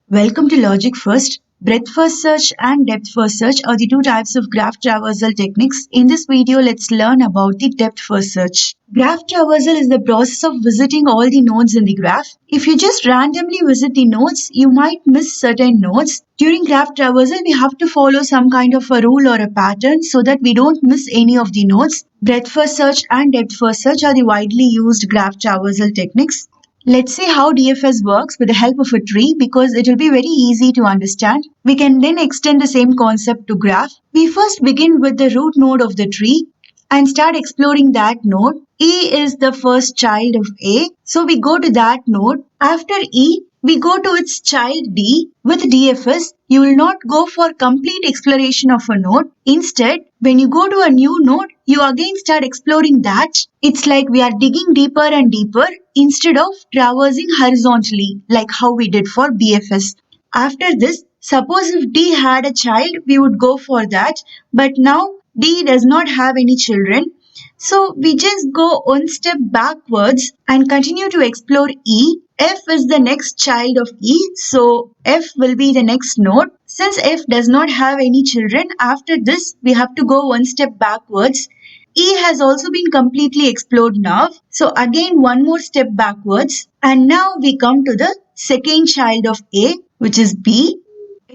Welcome to Logic First. Breadth first search and depth first search are the two types of graph traversal techniques. In this video, let's learn about the depth first search. Graph traversal is the process of visiting all the nodes in the graph. If you just randomly visit the nodes, you might miss certain nodes. During graph traversal, we have to follow some kind of a rule or a pattern so that we don't miss any of the nodes. Breadth first search and depth first search are the widely used graph traversal techniques. Let's see how DFS works with the help of a tree because it will be very easy to understand. We can then extend the same concept to graph. We first begin with the root node of the tree and start exploring that node. E is the first child of A, so we go to that node. After E, we go to its child D. With DFS, you will not go for complete exploration of a node. Instead, when you go to a new node, you again start exploring that. It's like we are digging deeper and deeper instead of traversing horizontally like how we did for BFS. After this, suppose if D had a child, we would go for that. But now D does not have any children. So we just go one step backwards and continue to explore E. F is the next child of E, so F will be the next node. Since F does not have any children, after this we have to go one step backwards. E has also been completely explored now. So again one more step backwards and now we come to the second child of A, which is B.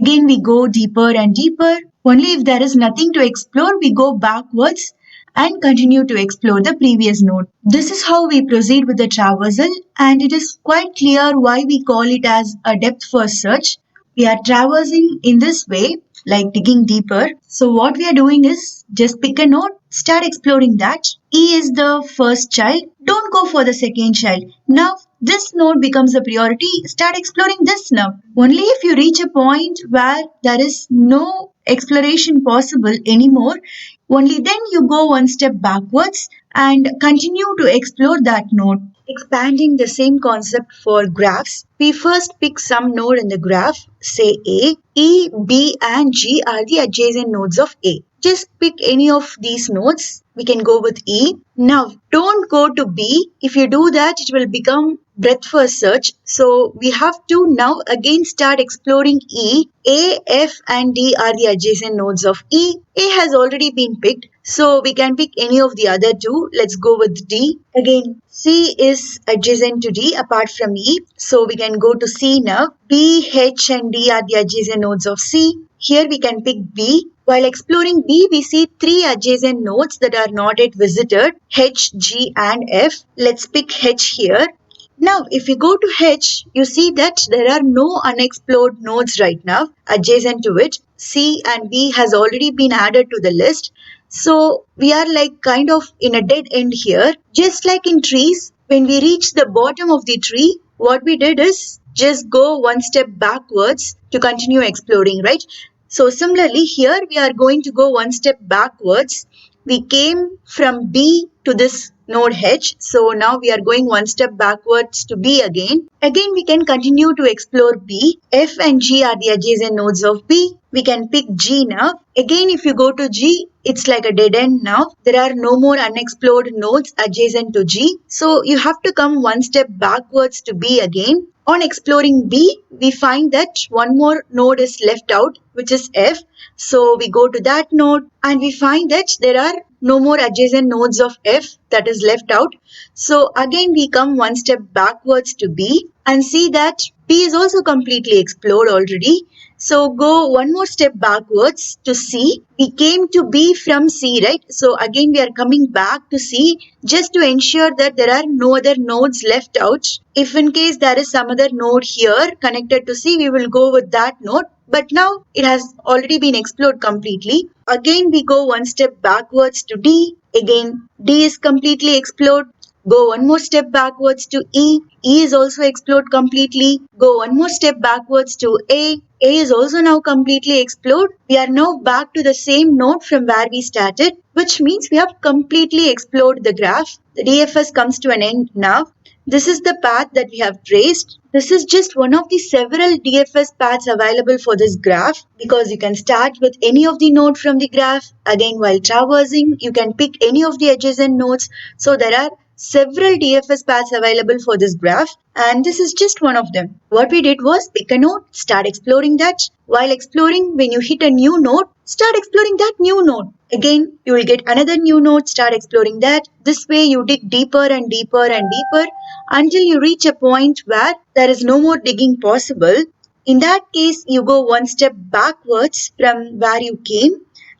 Again we go deeper and deeper. Only if there is nothing to explore, we go backwards and continue to explore the previous node. This is how we proceed with the traversal, and it is quite clear why we call it as a depth first search. We are traversing in this way, like digging deeper. So what we are doing is just pick a node, start exploring that. E is the first child. Don't go for the second child. Now this node becomes a priority. Start exploring this now. Only if you reach a point where there is no exploration possible anymore, only then you go one step backwards and continue to explore that node. Expanding the same concept for graphs, we first pick some node in the graph, say A. E, B and G are the adjacent nodes of A. Just pick any of these nodes. We can go with E. Now, don't go to B. If you do that, it will become breadth first search. So, we have to now again start exploring E. A, F and D are the adjacent nodes of E. A has already been picked. So, we can pick any of the other two. Let's go with D. Again, C is adjacent to D apart from E. So, we can go to C now. B, H and D are the adjacent nodes of C. Here we can pick B. While exploring B, we see three adjacent nodes that are not yet visited, H, G and F. Let's pick H here. Now, if you go to H, you see that there are no unexplored nodes right now adjacent to it. C and B has already been added to the list. So, we are like kind of in a dead end here. Just like in trees, when we reach the bottom of the tree, what we did is just go one step backwards to continue exploring, right? So similarly here we are going to go one step backwards. We came from B to this node H. So now we are going one step backwards to B again. Again we can continue to explore B. F and G are the adjacent nodes of B. We can pick G now. Again if you go to G, it's like a dead end now. There are no more unexplored nodes adjacent to G. So you have to come one step backwards to B again. On exploring B, we find that one more node is left out, which is F. So we go to that node and we find that there are no more adjacent nodes of F that is left out. So again we come one step backwards to B and see that B is also completely explored already. So go one more step backwards to C. We came to B from C, right? So again we are coming back to C just to ensure that there are no other nodes left out. If in case there is some other node here connected to C, we will go with that node. But now it has already been explored completely. Again we go one step backwards to D. Again D is completely explored. Go one more step backwards to E. E is also explored completely. Go one more step backwards to A. A is also now completely explored. We are now back to the same node from where we started, which means we have completely explored the graph. The DFS comes to an end now. This is the path that we have traced. This is just one of the several DFS paths available for this graph because you can start with any of the node from the graph. Again, while traversing, you can pick any of the adjacent nodes. So there are several DFS paths available for this graph, and this is just one of them. What we did was pick a node, start exploring that. While exploring, when you hit a new node, start exploring that new node. Again, you will get another new node, start exploring that. This way you dig deeper and deeper and deeper until you reach a point where there is no more digging possible. In that case, you go one step backwards from where you came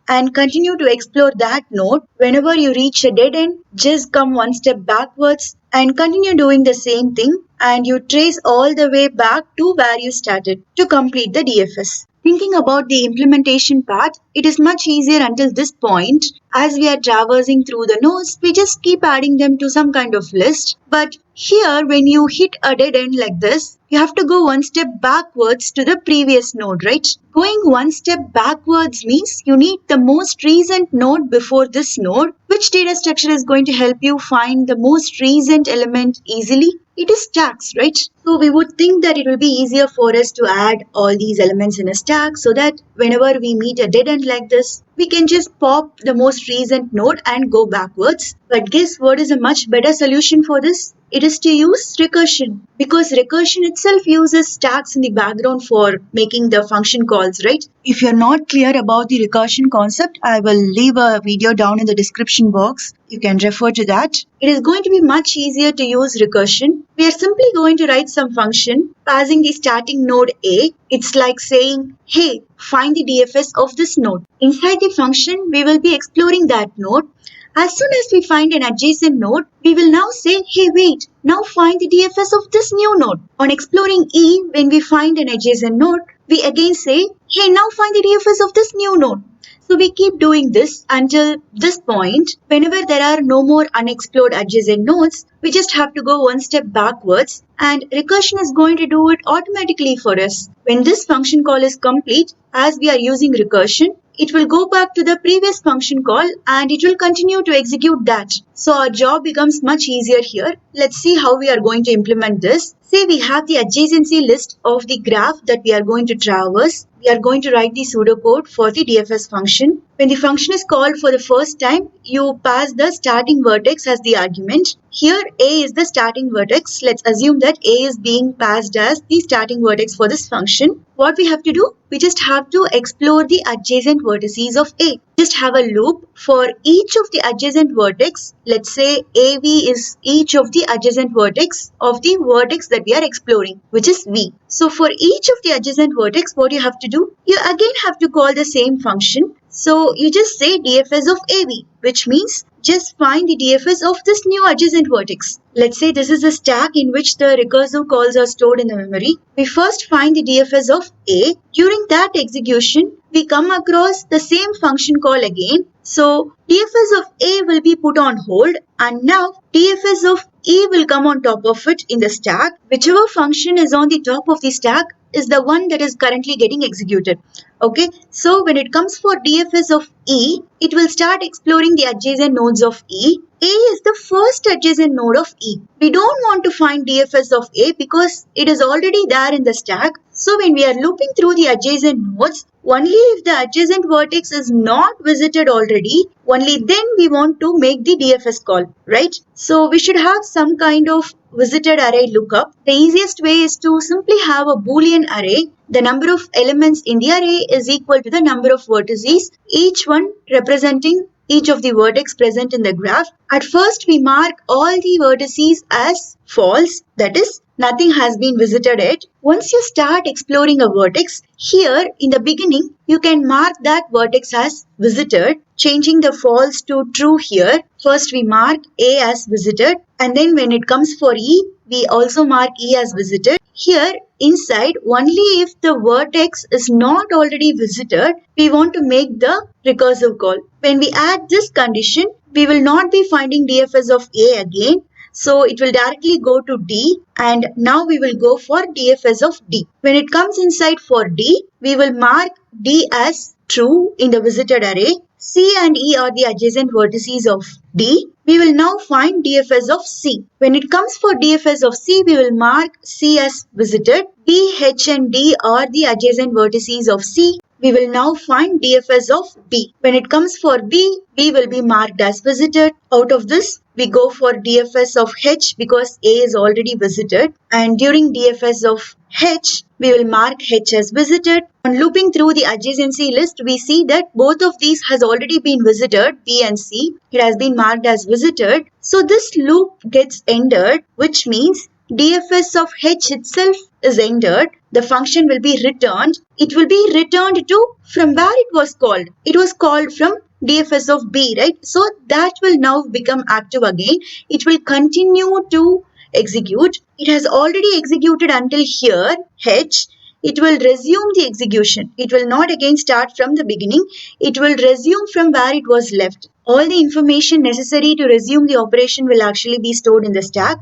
and continue to explore that node. Whenever you reach a dead end, just come one step backwards and continue doing the same thing, and you trace all the way back to where you started to complete the DFS. Thinking about the implementation part, it is much easier until this point. As we are traversing through the nodes, we just keep adding them to some kind of list. But here, when you hit a dead end like this, you have to go one step backwards to the previous node, right? Going one step backwards means you need the most recent node before this node. Which data structure is going to help you find the most recent element easily? It is stacks, right? So we would think that it will be easier for us to add all these elements in a stack so that whenever we meet a dead end like this, we can just pop the most recent node and go backwards. But guess what is a much better solution for this? It is to use recursion, because recursion itself uses stacks in the background for making the function calls, right? If you're not clear about the recursion concept, I will leave a video down in the description box. You can refer to that. It is going to be much easier to use recursion. We are simply going to write some function passing the starting node A. It's like saying, hey, find the DFS of this node. Inside the function, we will be exploring that node. As soon as we find an adjacent node, we will now say, hey wait, now find the DFS of this new node. On exploring E, when we find an adjacent node, we again say, hey, now find the DFS of this new node. So we keep doing this until this point. Whenever there are no more unexplored adjacent nodes, we just have to go one step backwards, and recursion is going to do it automatically for us. When this function call is complete, as we are using recursion, it will go back to the previous function call and it will continue to execute that. So our job becomes much easier here. Let's see how we are going to implement this. Say we have the adjacency list of the graph that we are going to traverse. We are going to write the pseudocode for the DFS function. When the function is called for the first time, you pass the starting vertex as the argument. Here A is the starting vertex. Let's assume that A is being passed as the starting vertex for this function. What we have to do? We just have to explore the adjacent vertices of A. Just have a loop for each of the adjacent vertex. Let's say AV is each of the adjacent vertex of the vertex that we are exploring, which is V. So for each of the adjacent vertex, what you have to do? You again have to call the same function. So you just say DFS of AV, which means just find the DFS of this new adjacent vertex. Let's say this is a stack in which the recursive calls are stored in the memory. We first find the DFS of A. During that execution, we come across the same function call again. So DFS of A will be put on hold, and now DFS of E will come on top of it in the stack. Whichever function is on the top of the stack is the one that is currently getting executed. Okay, so when it comes for DFS of E, it will start exploring the adjacent nodes of E. A is the first adjacent node of E. We don't want to find DFS of A because it is already there in the stack. So when we are looping through the adjacent nodes, only if the adjacent vertex is not visited already, only then we want to make the DFS call, right? So we should have some kind of visited array lookup. The easiest way is to simply have a Boolean array. The number of elements in the array is equal to the number of vertices, each one representing each of the vertex present in the graph. At first, we mark all the vertices as false, that is, nothing has been visited yet. Once you start exploring a vertex, here in the beginning, you can mark that vertex as visited, changing the false to true here. First, we mark A as visited, and then when it comes for E, we also mark E as visited. Here, inside, only if the vertex is not already visited, we want to make the recursive call. When we add this condition, we will not be finding DFS of A again. So it will directly go to D, and now we will go for DFS of D. When it comes inside for D, we will mark D as true in the visited array. C and E are the adjacent vertices of D. We will now find DFS of C. When it comes for DFS of C, we will mark C as visited. B, H and D are the adjacent vertices of C. We will now find DFS of B. When it comes for B, B will be marked as visited. Out of this, we go for DFS of H because A is already visited, and during DFS of H, we will mark H as visited. On looping through the adjacency list, we see that both of these has already been visited, B and C. It has been marked as visited. So this loop gets ended, which means DFS of H itself is ended. The function will be returned. It will be returned to from where it was called. It was called from DFS of B, right? So that will now become active again. It will continue to execute. It has already executed until here, H. It will resume the execution. It will not again start from the beginning. It will resume from where it was left. All the information necessary to resume the operation will actually be stored in the stack.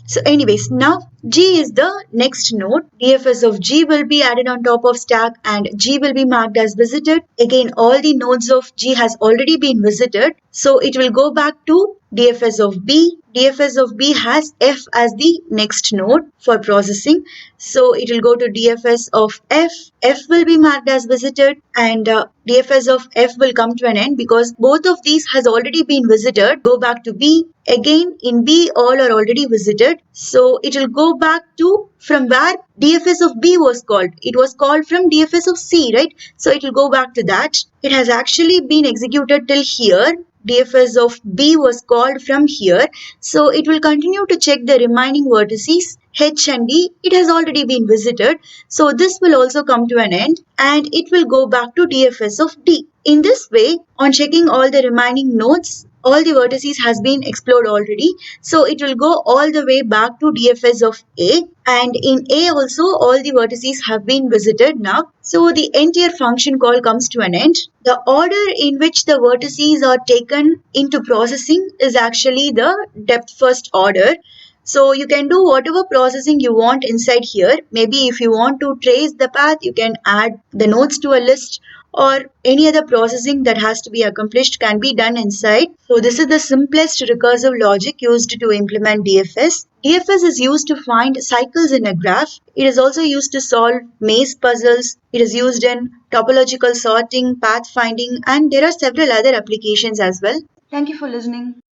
So anyways, now G is the next node. DFS of G will be added on top of stack and G will be marked as visited. Again, all the nodes of G has already been visited. So it will go back to DFS of B. DFS of B has F as the next node for processing. So it will go to DFS of F. F will be marked as visited and DFS of F will come to an end because both of these has already been visited. Go back to B. Again, in B, all are already visited. So it will go back to from where DFS of B was called. It was called from DFS of C, right? So it will go back to that. It has actually been executed till here. DFS of B was called from here. So it will continue to check the remaining vertices H and D. It has already been visited. So this will also come to an end and it will go back to DFS of D. In this way, on checking all the remaining nodes, all the vertices has been explored already. So it will go all the way back to DFS of A. And in A also, all the vertices have been visited now. So the entire function call comes to an end. The order in which the vertices are taken into processing is actually the depth first order. So you can do whatever processing you want inside here. Maybe if you want to trace the path, you can add the nodes to a list or any other processing that has to be accomplished can be done inside. So this is the simplest recursive logic used to implement DFS. DFS is used to find cycles in a graph. It is also used to solve maze puzzles. It is used in topological sorting, path finding, and there are several other applications as well. Thank you for listening.